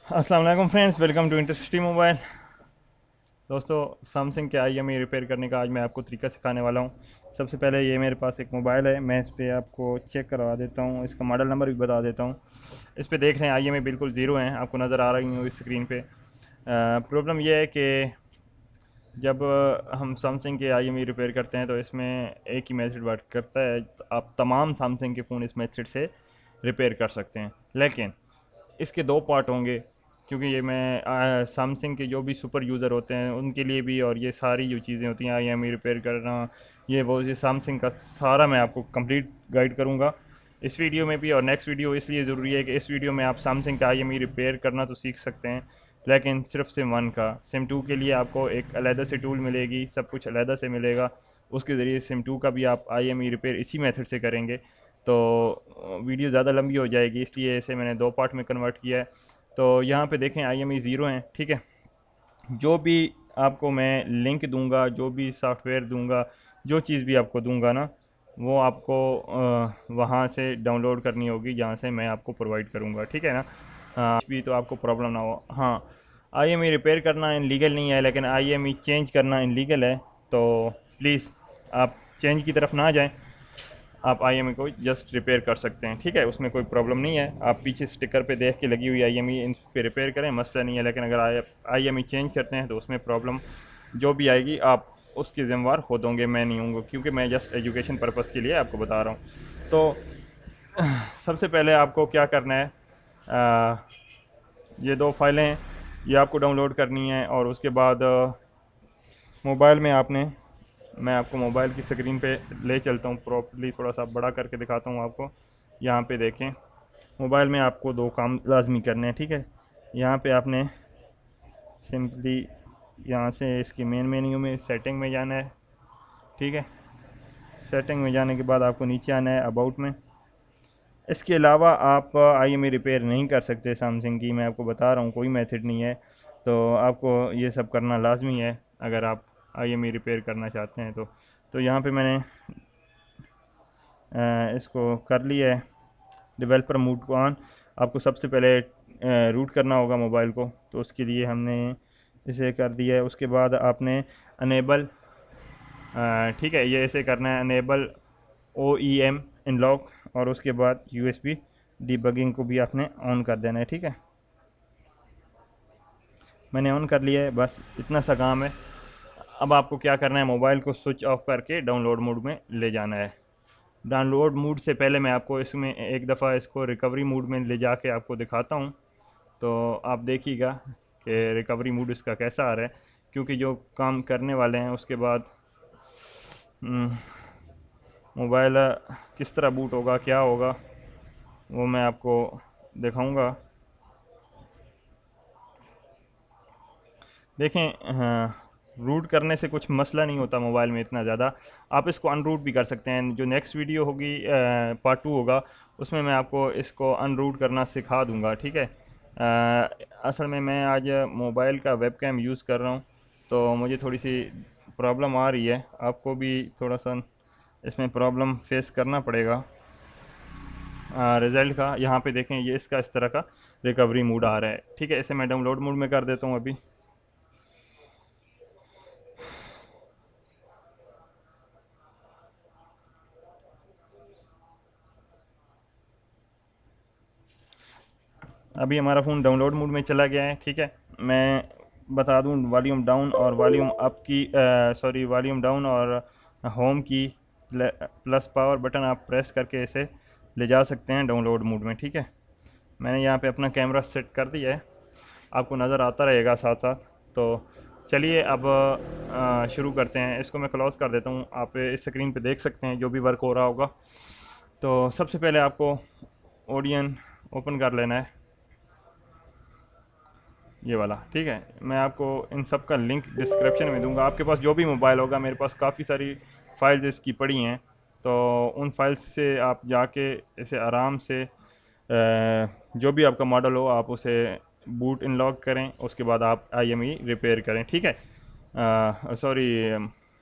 अस्सलाम वालेकुम friends, welcome to intercity mobile. दोस्तों, सैमसंग के आई रिपेयर करने का आज मैं आपको तरीका सिखाने वाला हूँ। सबसे पहले ये मेरे पास एक मोबाइल है, मैं इस पर आपको चेक करवा देता हूँ, इसका मॉडल नंबर भी बता देता हूँ। इस पर देख रहे हैं आई बिल्कुल ज़ीरो हैं, आपको नज़र आ रही होगी स्क्रीन पे। प्रॉब्लम यह है कि जब हम सैमसंग के आई रिपेयर करते हैं तो इसमें एक ही मेथड वर्क करता है। आप तमाम सैमसंग के फ़ोन इस मेथड से रिपेयर कर सकते हैं, लेकिन इसके दो पार्ट होंगे, क्योंकि ये मैं सैमसंग के जो भी सुपर यूज़र होते हैं उनके लिए भी, और ये सारी जो चीज़ें होती हैं आई रिपेयर करना, ये सैमसंग का सारा मैं आपको कंप्लीट गाइड करूँगा इस वीडियो में भी। और नेक्स्ट वीडियो इसलिए ज़रूरी है कि इस वीडियो में आप सैमसंग का आई रिपेयर करना तो सीख सकते हैं, लेकिन सिर्फ सिम 1 का। सिम 2 के लिए आपको एक अलहदा से टूल मिलेगी, सब कुछ अलहदा से मिलेगा, उसके ज़रिए सिम 2 का भी आप आई रिपेयर इसी मेथड से करेंगे। तो वीडियो ज़्यादा लंबी हो जाएगी, इसलिए इसे मैंने दो पार्ट में कन्वर्ट किया है। तो यहाँ पे देखें आई ज़ीरो हैं, ठीक है। जो भी आपको मैं लिंक दूंगा, जो भी सॉफ्टवेयर दूंगा, जो चीज़ भी आपको दूंगा ना, वो आपको वहाँ से डाउनलोड करनी होगी जहाँ से मैं आपको प्रोवाइड करूँगा, ठीक है ना। कुछ भी तो आपको प्रॉब्लम ना हो। हाँ, आई रिपेयर करना इन लीगल नहीं है, लेकिन आई चेंज करना इन लीगल है। तो प्लीज़ आप चेंज की तरफ ना जाएं, आप आई को जस्ट रिपेयर कर सकते हैं, ठीक है, उसमें कोई प्रॉब्लम नहीं है। आप पीछे स्टिकर पे देख के लगी हुई आई इन पे रिपेयर करें, मसला नहीं है। लेकिन अगर आई चेंज करते हैं तो उसमें प्रॉब्लम जो भी आएगी आप उसके ज़िम्मेवार खुद होंगे, मैं नहीं हूँगा, क्योंकि मैं जस्ट एजुकेशन पर्पज़ के लिए आपको बता रहा हूँ। तो सबसे पहले आपको क्या करना है, आ, ये दो फाइलें हैं, ये आपको डाउनलोड करनी है। और उसके बाद मोबाइल में आपने, मैं आपको मोबाइल की स्क्रीन पे ले चलता हूँ प्रॉपर्ली, थोड़ा सा बड़ा करके दिखाता हूँ आपको। यहाँ पे देखें, मोबाइल में आपको दो काम लाजमी करने हैं, ठीक है। यहाँ पे आपने सिंपली यहाँ से इसकी मेन मेन्यू में सेटिंग में जाना है, ठीक है। सेटिंग में जाने के बाद आपको नीचे आना है अबाउट में। इसके अलावा आप आई रिपेयर नहीं कर सकते सैमसंग की, मैं आपको बता रहा हूँ, कोई मेथड नहीं है। तो आपको ये सब करना लाजमी है अगर आप आई रिपेयर करना चाहते हैं। तो यहाँ पे मैंने इसको कर लिया है, डेवलपर मोड को ऑन। आपको सबसे पहले रूट करना होगा मोबाइल को, तो उसके लिए हमने इसे कर दिया है। उसके बाद आपने अनेबल, ठीक है, ये ऐसे करना है, अनेबल OEM इनलॉक, और उसके बाद USB डीबगिंग को भी आपने ऑन कर देना है, ठीक है। मैंने ऑन कर लिया है, बस इतना सा काम है। अब आपको क्या करना है, मोबाइल को स्विच ऑफ करके डाउनलोड मोड में ले जाना है। डाउनलोड मोड से पहले मैं आपको इसमें एक दफ़ा इसको रिकवरी मोड में ले जाके आपको दिखाता हूँ, तो आप देखिएगा कि रिकवरी मोड इसका कैसा आ रहा है। क्योंकि जो काम करने वाले हैं उसके बाद मोबाइल किस तरह बूट होगा, क्या होगा, वो मैं आपको दिखाऊंगा। देखें, हाँ, रूट करने से कुछ मसला नहीं होता मोबाइल में इतना ज़्यादा। आप इसको अनरूट भी कर सकते हैं। जो नेक्स्ट वीडियो होगी, पार्ट 2 होगा, उसमें मैं आपको इसको अनरूट करना सिखा दूंगा, ठीक है। असल में मैं आज मोबाइल का वेबकैम यूज़ कर रहा हूँ, तो मुझे थोड़ी सी प्रॉब्लम आ रही है, आपको भी थोड़ा सा इसमें प्रॉब्लम फेस करना पड़ेगा। रिज़ल्ट का यहाँ पे देखें, ये इसका इस तरह का रिकवरी मोड आ रहा है, ठीक है। इसे मैं डाउनलोड मोड में कर देता हूँ अभी। अभी हमारा फ़ोन डाउनलोड मोड में चला गया है, ठीक है। मैं बता दूं, वॉल्यूम डाउन और वॉल्यूम अप की, सॉरी, वॉल्यूम डाउन और होम की प्लस पावर बटन आप प्रेस करके इसे ले जा सकते हैं डाउनलोड मोड में, ठीक है। मैंने यहाँ पे अपना कैमरा सेट कर दिया है, आपको नज़र आता रहेगा साथ साथ। तो चलिए अब शुरू करते हैं। इसको मैं क्लोज़ कर देता हूँ, आप इस स्क्रीन पे देख सकते हैं जो भी वर्क हो रहा होगा। तो सबसे पहले आपको ओडियन ओपन कर लेना है, ये वाला, ठीक है। मैं आपको इन सब का लिंक डिस्क्रिप्शन में दूंगा। आपके पास जो भी मोबाइल होगा, मेरे पास काफ़ी सारी फाइल्स इसकी पड़ी हैं, तो उन फाइल्स से आप जाके इसे आराम से जो भी आपका मॉडल हो आप उसे बूट इन लॉक करें, उसके बाद आप आई रिपेयर करें, ठीक है। सॉरी,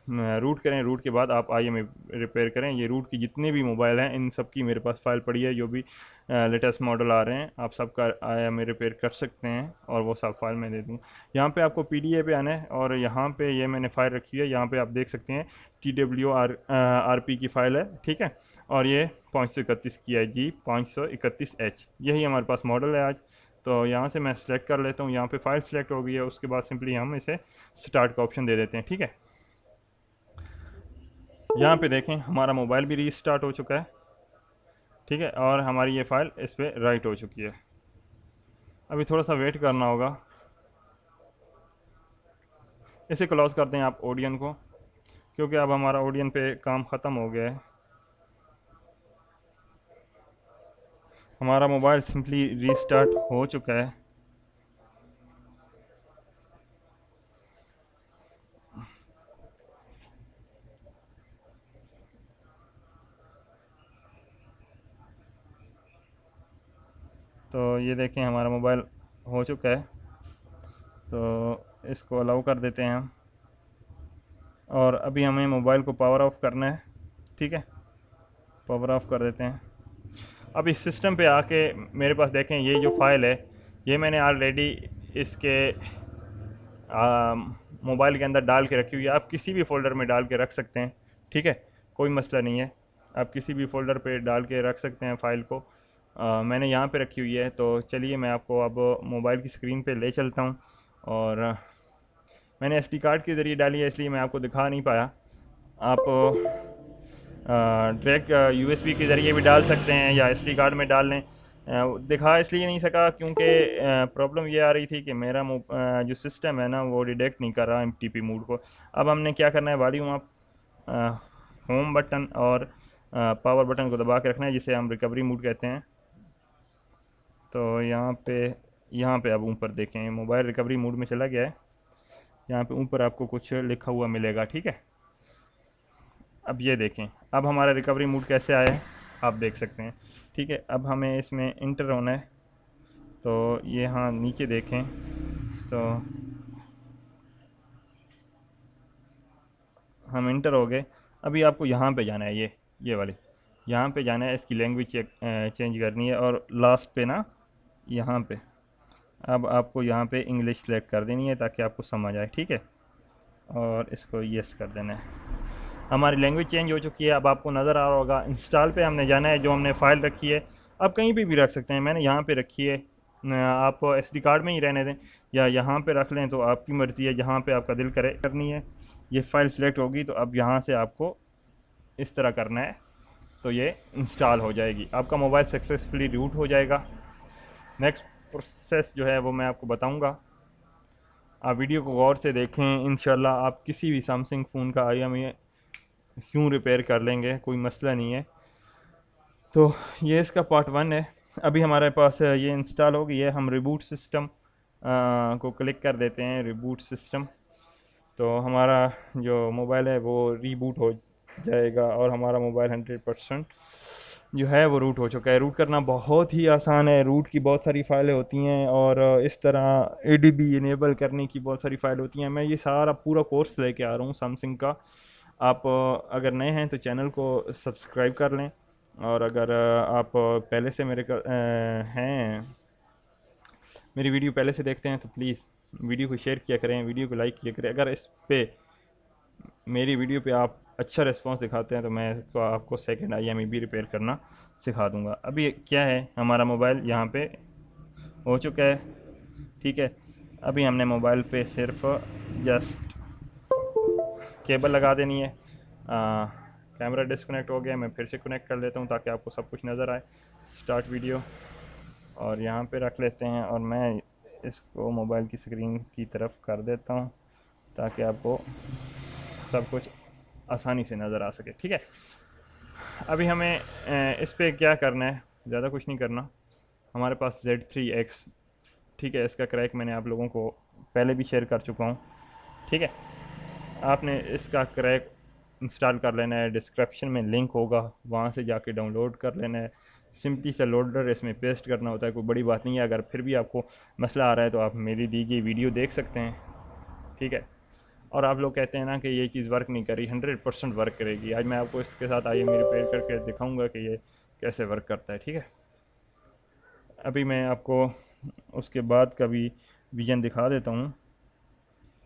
रूट करें, रूट के बाद आप IMEI रिपेयर करें। ये रूट की जितने भी मोबाइल हैं इन सब की मेरे पास फ़ाइल पड़ी है, जो भी लेटेस्ट मॉडल आ रहे हैं आप सबका IMEI रिपेयर कर सकते हैं और वो सब फाइल मैं दे दूँ। यहाँ पे आपको PDA पे आना है और यहाँ पे ये मैंने फ़ाइल रखी है, यहाँ पे आप देख सकते हैं TWR RP की फ़ाइल है, ठीक है। और ये 531 की है जी, 531H, यही हमारे पास मॉडल है आज। तो यहाँ से मैं सेलेक्ट कर लेता हूँ, यहाँ पे फाइल सेलेक्ट हो गई है, उसके बाद सिंपली हम इसे स्टार्ट का ऑप्शन दे देते हैं, ठीक है। यहाँ पे देखें हमारा मोबाइल भी रीस्टार्ट हो चुका है, ठीक है, और हमारी ये फ़ाइल इस पर राइट हो चुकी है। अभी थोड़ा सा वेट करना होगा। इसे क्लोज़ कर दें आप ओडियन को, क्योंकि अब हमारा ओडियन पे काम ख़त्म हो गया है। हमारा मोबाइल सिंपली रीस्टार्ट हो चुका है। तो ये देखें हमारा मोबाइल हो चुका है, तो इसको अलाउ कर देते हैं हम। और अभी हमें मोबाइल को पावर ऑफ करना है, ठीक है, पावर ऑफ कर देते हैं। अब इस सिस्टम पे आके मेरे पास देखें ये जो फ़ाइल है ये मैंने ऑलरेडी इसके मोबाइल के अंदर डाल के रखी हुई है। आप किसी भी फ़ोल्डर में डाल के रख सकते हैं, ठीक है, कोई मसला नहीं है। आप किसी भी फ़ोल्डर पे डाल के रख सकते हैं फ़ाइल को। मैंने यहाँ पे रखी हुई है, तो चलिए मैं आपको अब मोबाइल की स्क्रीन पे ले चलता हूँ। और मैंने SD कार्ड के ज़रिए डाली है, इसलिए मैं आपको दिखा नहीं पाया। आप डायरेक्ट USB के ज़रिए भी डाल सकते हैं या SD कार्ड में डाल लें। दिखा इसलिए नहीं सका क्योंकि प्रॉब्लम ये आ रही थी कि मेरा जो सिस्टम है ना वो डिटेक्ट नहीं कर रहा MTP मोड को। अब हमने क्या करना है, वॉल्यूम अप, होम बटन और पावर बटन को दबा के रखना है, जिसे हम रिकवरी मोड कहते हैं। तो यहाँ पे अब ऊपर देखें मोबाइल रिकवरी मोड में चला गया है। यहाँ पे ऊपर आपको कुछ लिखा हुआ मिलेगा, ठीक है। अब ये देखें अब हमारा रिकवरी मोड कैसे आया है आप देख सकते हैं, ठीक है। अब हमें इसमें इंटर होना है, तो ये हाँ नीचे देखें तो हम इंटर हो गए। अभी आपको यहाँ पे जाना है, ये वाली यहाँ पे जाना है, इसकी लैंग्वेज चेंज करनी है और लास्ट पे ना यहाँ पे अब आपको यहाँ पे इंग्लिश सेलेक्ट कर देनी है ताकि आपको समझ आए, ठीक है। और इसको यस कर देना है। हमारी लैंग्वेज चेंज हो चुकी है। अब आपको नज़र आ रहा होगा इंस्टॉल पे हमने जाना है, जो हमने फ़ाइल रखी है आप कहीं पे भी रख सकते हैं। मैंने यहाँ पे रखी है, आप SD कार्ड में ही रहने दें या यहाँ पे रख लें, तो आपकी मर्ज़ी है, जहाँ पे आपका दिल करे करनी है। ये फ़ाइल सेलेक्ट होगी तो अब यहाँ से आपको इस तरह करना है, तो ये इंस्टॉल हो जाएगी, आपका मोबाइल सक्सेसफुली रूट हो जाएगा। नेक्स्ट प्रोसेस जो है वो मैं आपको बताऊँगा, आप वीडियो को गौर से देखें। इंशाल्लाह आप किसी भी सैमसंग फ़ोन का IMEI क्यों रिपेयर कर लेंगे, कोई मसला नहीं है। तो ये इसका पार्ट 1 है। अभी हमारे पास ये इंस्टॉल हो गई है, हम रिबूट सिस्टम को क्लिक कर देते हैं, रिबूट सिस्टम। तो हमारा जो मोबाइल है वो रीबूट हो जाएगा और हमारा मोबाइल 100% जो है वो रूट हो चुका है। रूट करना बहुत ही आसान है, रूट की बहुत सारी फ़ाइलें होती हैं और इस तरह ADB इनेबल करने की बहुत सारी फ़ाइल होती हैं। मैं ये सारा पूरा कोर्स लेके आ रहा हूँ सैमसंग का। आप अगर नए हैं तो चैनल को सब्सक्राइब कर लें, और अगर आप पहले से हैं, मेरी वीडियो पहले से देखते हैं तो प्लीज़ वीडियो को शेयर किया करें, वीडियो को लाइक किया करें। अगर इस पे मेरी वीडियो पे आप अच्छा रिस्पांस दिखाते हैं तो मैं तो आपको सेकंड IMEI भी रिपेयर करना सिखा दूंगा। अभी क्या है, हमारा मोबाइल यहाँ पे हो चुका है, ठीक है। अभी हमने मोबाइल पे सिर्फ जस्ट केबल लगा देनी है। कैमरा डिस्कनेक्ट हो गया, मैं फिर से कनेक्ट कर लेता हूँ ताकि आपको सब कुछ नज़र आए। स्टार्ट वीडियो और यहाँ पे रख लेते हैं और मैं इसको मोबाइल की स्क्रीन की तरफ कर देता हूँ ताकि आपको सब कुछ आसानी से नज़र आ सके, ठीक है। अभी हमें इस पर क्या करना है, ज़्यादा कुछ नहीं करना। हमारे पास Z3X, ठीक है, इसका क्रैक मैंने आप लोगों को पहले भी शेयर कर चुका हूँ, ठीक है। आपने इसका क्रैक इंस्टॉल कर लेना है, डिस्क्रिप्शन में लिंक होगा, वहाँ से जाके डाउनलोड कर लेना है। सिंपली सा लोडर इसमें पेस्ट करना होता है, कोई बड़ी बात नहीं है। अगर फिर भी आपको मसला आ रहा है तो आप मेरी दी गई वीडियो देख सकते हैं, ठीक है। और आप लोग कहते हैं ना कि ये चीज़ वर्क नहीं करी, 100% वर्क करेगी। आज मैं आपको इसके साथ IMEI रिपेयर करके दिखाऊंगा कि ये कैसे वर्क करता है, ठीक है। अभी मैं आपको उसके बाद का भी विजन दिखा देता हूँ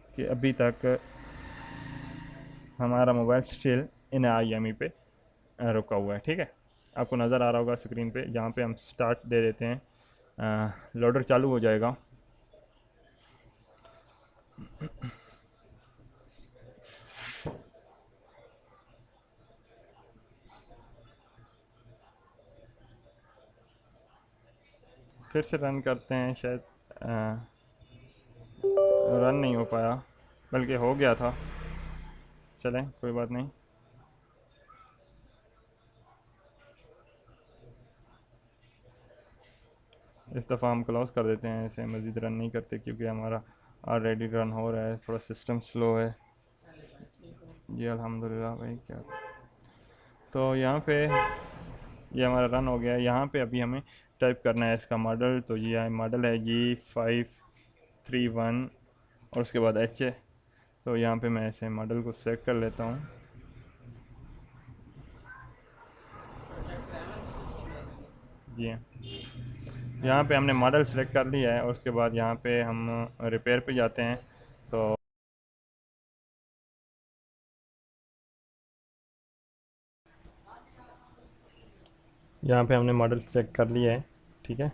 कि अभी तक हमारा मोबाइल स्टिल इन IMEI पे रुका हुआ है, ठीक है। आपको नज़र आ रहा होगा स्क्रीन पे, जहाँ पे हम स्टार्ट दे देते हैं, लोडर चालू हो जाएगा। फिर से रन करते हैं, शायद रन नहीं हो पाया, बल्कि हो गया था। चलें, कोई बात नहीं। इस दफ़ा हम क्लोज़ कर देते हैं, इसे मज़ीद रन नहीं करते क्योंकि हमारा ऑलरेडी रन हो रहा है। थोड़ा सिस्टम स्लो है जी, अल्हम्दुलिल्लाह भाई। क्या तो यहाँ पे ये हमारा रन हो गया है। यहाँ पे अभी हमें टाइप करना है इसका मॉडल। तो ये मॉडल है G531 और उसके बाद H है। तो यहाँ पे मैं ऐसे मॉडल को सिलेक्ट कर लेता हूँ। जी हाँ, यहाँ पे हमने मॉडल सेलेक्ट कर लिया है और उसके बाद यहाँ पे हम रिपेयर पे जाते हैं। तो यहाँ पे हमने मॉडल सेलेक्ट कर लिया है, ठीक है।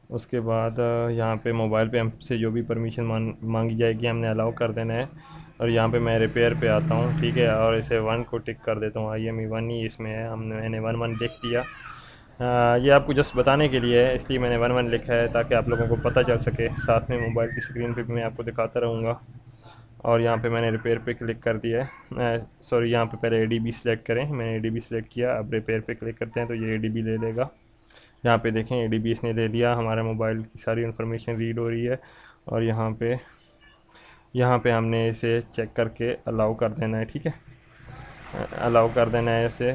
उसके बाद यहाँ पे मोबाइल पे हमसे जो भी परमिशन मांगी जाएगी हमने अलाउ कर देना है। और यहाँ पे मैं रिपेयर पे आता हूँ, ठीक है, और इसे 1 को टिक कर देता हूँ। IMEI 1 ही इसमें है, मैंने 1 लिख दिया। ये आपको जस्ट बताने के लिए है, इसलिए मैंने 1 लिखा है ताकि आप लोगों को पता चल सके। साथ में मोबाइल की स्क्रीन पे भी मैं आपको दिखाता रहूँगा। और यहाँ पे मैंने रिपेयर पे क्लिक कर दिया है। सॉरी, यहाँ पे पहले ADB सेलेक्ट करें, मैंने ADB सेलेक्ट किया। अब रिपेयर पे क्लिक करते हैं तो ये ADB ले लेगा। यहाँ पे देखें, ADB इसने ले लिया, हमारे मोबाइल की सारी इन्फॉर्मेशन रीड हो रही है। और यहाँ पे हमने इसे चेक करके अलाउ कर देना है, ठीक है। अलाउ कर देना है इसे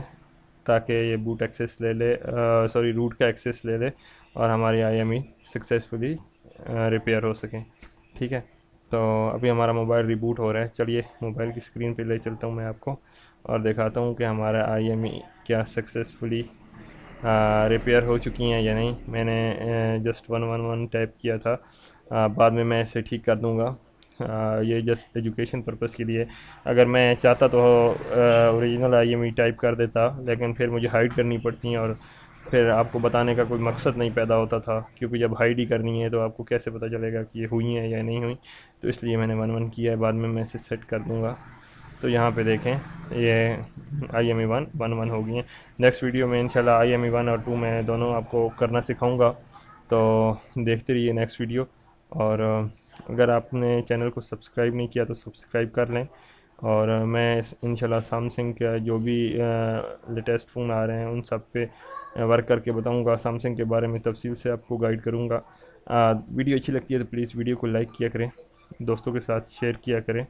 ताकि ये बूट एक्सेस ले ले, सॉरी रूट का एक्सेस ले ले और हमारी IMEI सक्सेसफुली रिपेयर हो सके, ठीक है। तो अभी हमारा मोबाइल रिबूट हो रहा है। चलिए मोबाइल की स्क्रीन पे ले चलता हूँ मैं आपको और दिखाता हूँ कि हमारा IMEI क्या सक्सेसफुली रिपेयर हो चुकी हैं या नहीं। मैंने जस्ट 111 टाइप किया था, बाद में मैं इसे ठीक कर दूँगा। ये जस्ट एजुकेशन पर्पज़ के लिए। अगर मैं चाहता तो ओरिजिनल IMEI टाइप कर देता, लेकिन फिर मुझे हाइड करनी पड़ती हैं और फिर आपको बताने का कोई मकसद नहीं पैदा होता था, क्योंकि जब हाइड ही करनी है तो आपको कैसे पता चलेगा कि ये हुई हैं या नहीं हुई। तो इसलिए मैंने 1 किया है, बाद में मैं इसे सेट कर दूँगा। तो यहाँ पे देखें, ये IMEI 1 हो गई हैं। नेक्स्ट वीडियो में इंशाल्लाह IMEI 1 और 2 मैं दोनों आपको करना सिखाऊंगा। तो देखते रहिए नेक्स्ट वीडियो। और अगर आपने चैनल को सब्सक्राइब नहीं किया तो सब्सक्राइब कर लें। और मैं इंशाल्लाह सैमसंग का जो भी लेटेस्ट फ़ोन आ रहे हैं उन सब पे वर्क करके बताऊंगा, सैमसंग के बारे में तफसील से आपको गाइड करूंगा। वीडियो अच्छी लगती है तो प्लीज़ वीडियो को लाइक किया करें, दोस्तों के साथ शेयर किया करें।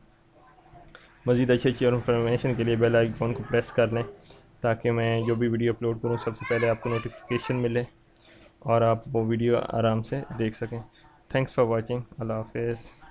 मज़ीद अच्छी अच्छी और इन्फॉर्मेशन के लिए बेल आइकॉन को प्रेस कर लें ताकि मैं जो भी वीडियो अपलोड करूँ सबसे पहले आपको नोटिफिकेशन मिले और आप वो वीडियो आराम से देख सकें। Thanks for watching. अल्लाह हाफिज़।